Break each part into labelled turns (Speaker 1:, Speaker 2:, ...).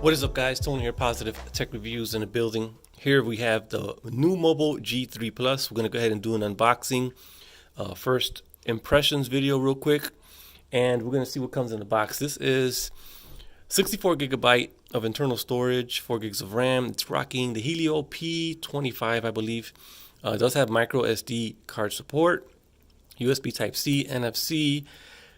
Speaker 1: What is up, guys? Tony here, Positive Tech Reviews in the building. Here we have the NUUMOBILE G3 Plus. We're going to go ahead and do an unboxing. First impressions video real quick. And we're going to see what comes in the box. This is 64 gigabyte of internal storage, 4 gigs of RAM. It's rocking the Helio P25, I believe. It does have micro SD card support, USB Type-C, NFC,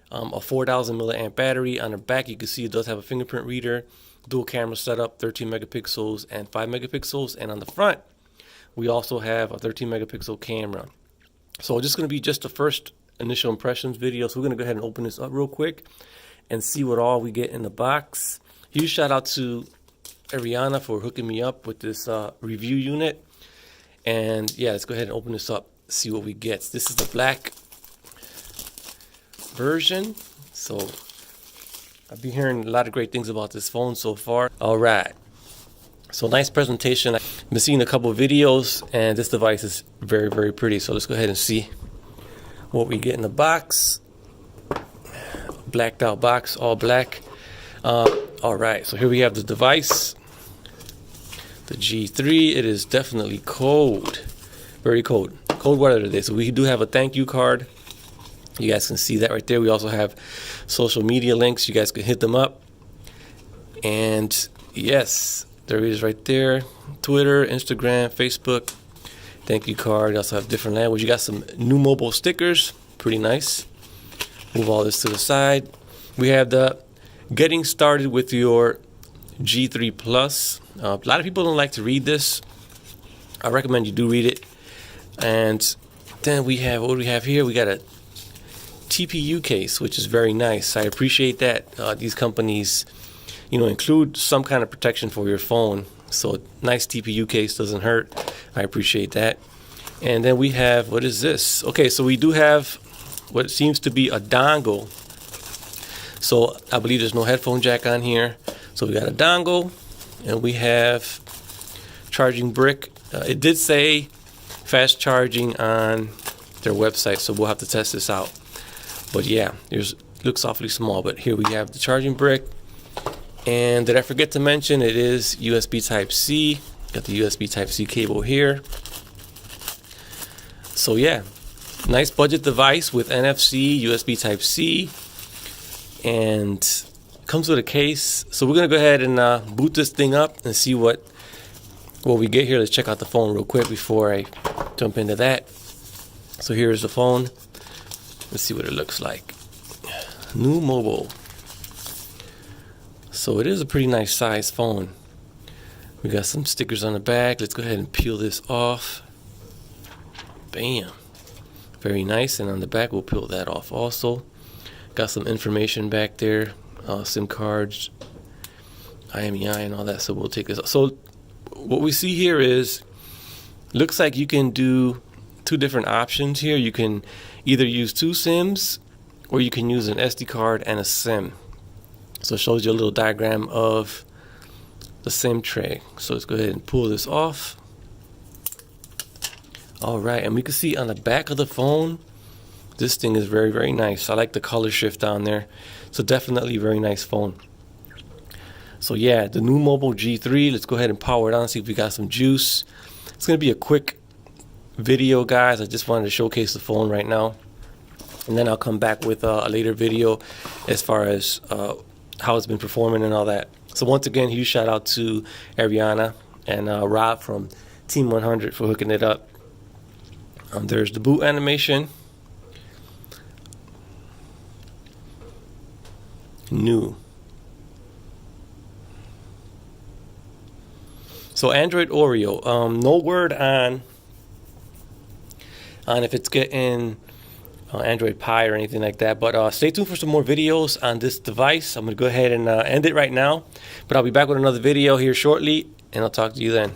Speaker 1: a 4,000 milliamp battery. On the back, you can see it does have a fingerprint reader, dual camera setup, 13 megapixels and 5 megapixels. And on the front, we also have a 13 megapixel camera. So it's just going to be just the first initial impressions video. So we're going to go ahead and open this up real quick and see what all we get in the box. Huge shout out to Ariana for hooking me up with this review unit. And yeah, let's go ahead and open this up, see what we get. This is the black version. So I've been hearing a lot of great things about this phone so far. All right. So nice presentation. I've been seeing a couple of videos and this device is very, very pretty. So let's go ahead and see what we get in the box. Blacked out box, all black. All right, so here we have the device, the G3. It is definitely cold, very cold. Cold weather today. So we do have a thank you card. You guys can see that right there. We also have social media links. You guys can hit them up. And yes, there it is right there. Twitter, Instagram, Facebook. Thank you card. You also have different language. You got some NUUMOBILE stickers. Pretty nice. Move all this to the side. We have the getting started with your G3 Plus. A lot of people don't like to read this. I recommend you do read it. And then we have, what do we have here? We got a TPU case, which is very nice. I appreciate that. These companies, include some kind of protection for your phone. So nice TPU case, doesn't hurt. I appreciate that. And then we have, what is this? Okay, so we do have what seems to be a dongle. So I believe there's no headphone jack on here. So we got a dongle and we have charging brick. It did say fast charging on their website, so we'll have to test this out. But yeah, looks awfully small. But here we have the charging brick. And did I forget to mention it is USB Type-C. Got the USB Type-C cable here. So yeah, nice budget device with NFC, USB Type-C, and comes with a case. So we're gonna go ahead and boot this thing up and see what we get here. Let's check out the phone real quick before I jump into that. So here's the phone. Let's see what it looks like. NUUMOBILE. So it is a pretty nice size phone. We got some stickers on the back. Let's go ahead and peel this off. Bam. Very nice. And on the back, we'll peel that off also. Got some information back there. SIM cards, IMEI and all that. So we'll take this off. So what we see here is, looks like you can do two different options here. You can either use two SIMs or you can use an SD card and a SIM. So it shows you a little diagram of the SIM tray. So let's go ahead and pull this off. All right, and we can see on the back of the phone, this thing is very, very nice. I like the color shift on there. So definitely very nice phone. So yeah, the NUUMOBILE G3. Let's go ahead and power it on, see if we got some juice. It's gonna be a quick video, guys. I just wanted to showcase the phone right now. And then I'll come back with a later video as far as how it's been performing and all that. So once again, huge shout out to Ariana and Rob from Team 100 for hooking it up. There's the boot animation. New. So Android Oreo. No word on if it's getting Android Pie or anything like that, but stay tuned for some more videos on this device. I'm going to go ahead and end it right now, but I'll be back with another video here shortly, and I'll talk to you then.